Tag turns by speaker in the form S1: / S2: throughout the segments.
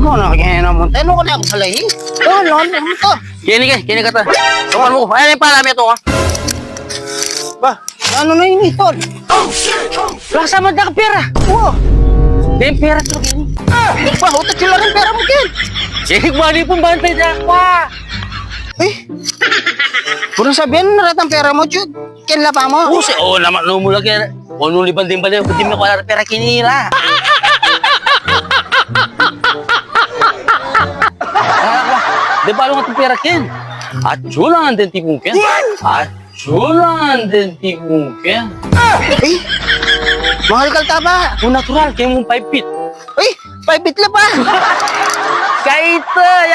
S1: mo na kaya naman. Tayo ko na ako pala eh. Oh, lalo mo to.
S2: Kini ka ta. Kapan mo. Ay, pala mi to ha.
S1: Ba, ano na yun ito?
S2: Laksa man ka pera.
S1: Oh,
S2: Dem pera to gini.
S1: ba, utak sila rin pera mo, Ken.
S2: Sige, mali pong bantay na ako.
S1: Eh, puro sabihin na ratang pera mo, Chud. Ken la pa mo.
S2: Usi, naman lumula kaya. Ono liban din ba din mo ko pera kinira. Di ba nga pera ken? At chulangan din tipong ken. At chulangan din tipong ken.
S1: Eh, mahal kalta ba?
S2: Kung natural, kaya mong 5 feet.
S1: Eh, 5 bit la pa.
S2: Kahit,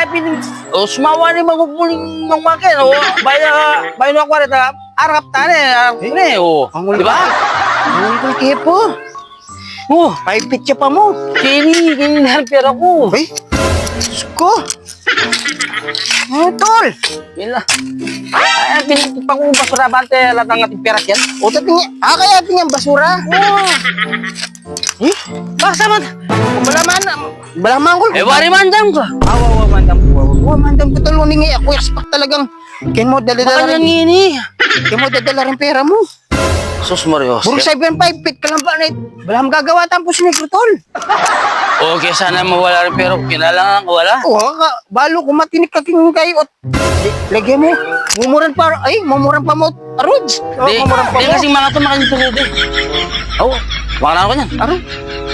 S2: yapin, sumawa ni maguguling ng makin, bayo na ako rin, arap tane, di ba?
S1: Ang ko kepo. 5 bit siya pa mo.
S2: Kini na pera ko.
S1: Eh, sko. Tol.
S2: Yun lang. Ay, pinipang ko basura bante, latang ating pera yan.
S1: O, tatingin. Kaya tingin basura. Eh,
S2: Basta man,
S1: balaman ko.
S2: wari mandam ka.
S1: Awa, mandam ko. Mandam ko tol. Uningi ako. Expect talagang. Ken mo
S2: Baka
S1: dala
S2: nang
S1: rin.
S2: ini.
S1: Ken mo dala rin pera mo.
S2: Sus Marios.
S1: Puro 7-5 feet ka lang ba na balam gagawa tapos negro tol.
S2: Okay, sana mawala rin pero kinalangan ko wala.
S1: O, balo kumatinik ka king kayo. Lagyan mo. Mumuran pa mo. Arods. Mumuran pa
S2: Di
S1: mo.
S2: kasi mga ito makintulid eh. Oo, baka na ako yan.
S1: Aroy.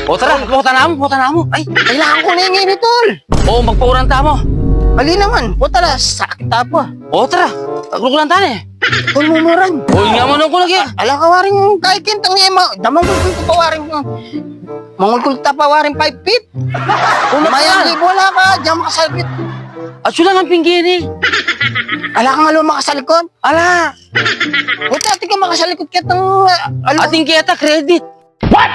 S2: O tara, puta na mo. Ay,
S1: Kailangan ko na yung ngini tol.
S2: oo, magpauranta mo.
S1: Mali naman. Puta na. Sakit apa.
S2: O tara, aglukulan tane.
S1: Tol mumuran.
S2: O, nga mo nung kulag yan.
S1: Ala ka waring kahit kintang niya damang kulkul ko pa waring mangulkul ta pa waring 5 feet. Kung mayang libo wala ka, diyan makasalpit.
S2: At sila ng pinggini.
S1: Ala ka nga lo makasalikod.
S2: Ala,
S1: Buti ati ka makasalikod kitang
S2: ating kita credit. What?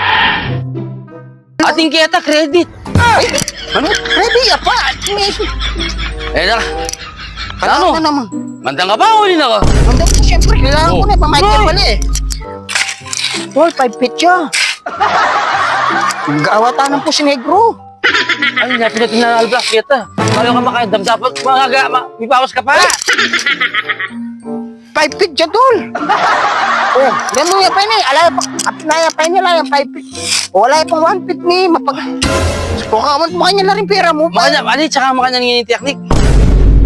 S2: Ating kita credit.
S1: Ano? Ready ya pa.
S2: Eh, na.
S1: Ano?
S2: Ano?
S1: Naman.
S2: Mandang ka ba? Uli na ka.
S1: Mandang ko siyempre. Kailangan ko na pamahit ka
S2: Hoy.
S1: pala eh. Tol, 5 feet siya. Gaawatan ng pusi negro.
S2: Ano na, pinatinalablas kita. Malo ka makadam. Dapat mipawas ka pa.
S1: 5 feet siya, tol. Oh, ganun nga pa yun eh. Alaya pa yun nila yung 5 feet. O, wala yung pang 1 feet ni mapag... Kung kaman mo kanya na rin pera mo pa.
S2: Makanya, ali, tsaka makanya ng teknik.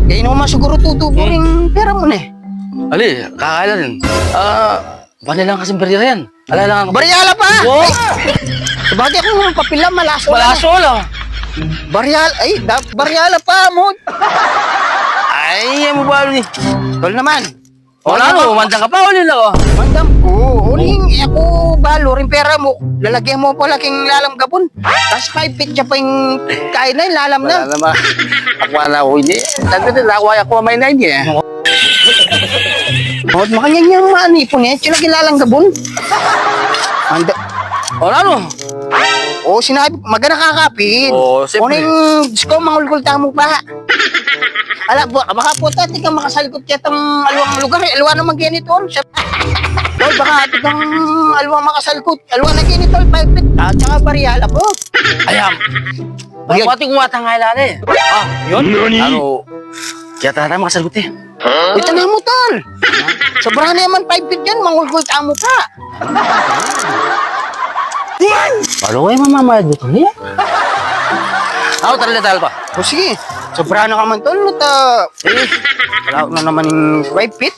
S1: Kaya naman siguro tutubo rin pera mo na eh.
S2: Ali, kakala rin. Bali lang kasing barya yan. Ala lang ako.
S1: Baryala pa!
S2: Oo.
S1: Sabagay kung yung papila, malaso
S2: Wala
S1: lang.
S2: solo.
S1: Baryala pa mo.
S2: Ay, mo ba ni?
S1: Tol naman.
S2: Wala no, mandang ka pa, uli na ko.
S1: Mandam ko. Uling, ako balo rin pera mo. Lalagyan mo pa laking lalam gabon. Tapos 5 feet siya pa yung kain na, lalam na.
S2: Wala naman. Ako na ako hindi. Tanda na, ako may na niya.
S1: O, makanya niya maanipon eh. Siya lagi lalang gabon. Anda.
S2: Wala no.
S1: O, sinabi, magana kakapin.
S2: Oo, siyempre.
S1: Uling, Diyos ko, mangulkulta mo pa. Ala, baka po tati kang makasalikot kaya itong aluang lugar eh. Aluwa naman ganito. Tol, baka itong aluang makasalikot. Aluwa na ganito, 5 feet. At saka bariyala po.
S2: Ayam.
S1: Ayun.
S2: Pati kumatang ngayon eh. Yun? Ano? Kaya tayo makasagot eh.
S1: Ito na mo, tol. Sobrang naman 5 feet yan, mangulkulta mo pa.
S2: Balo kayo mamamayad dito niya. Ako talaga dahil pa.
S1: O sige, sobrang na ka man, tol. Wala na naman yung 5 feet.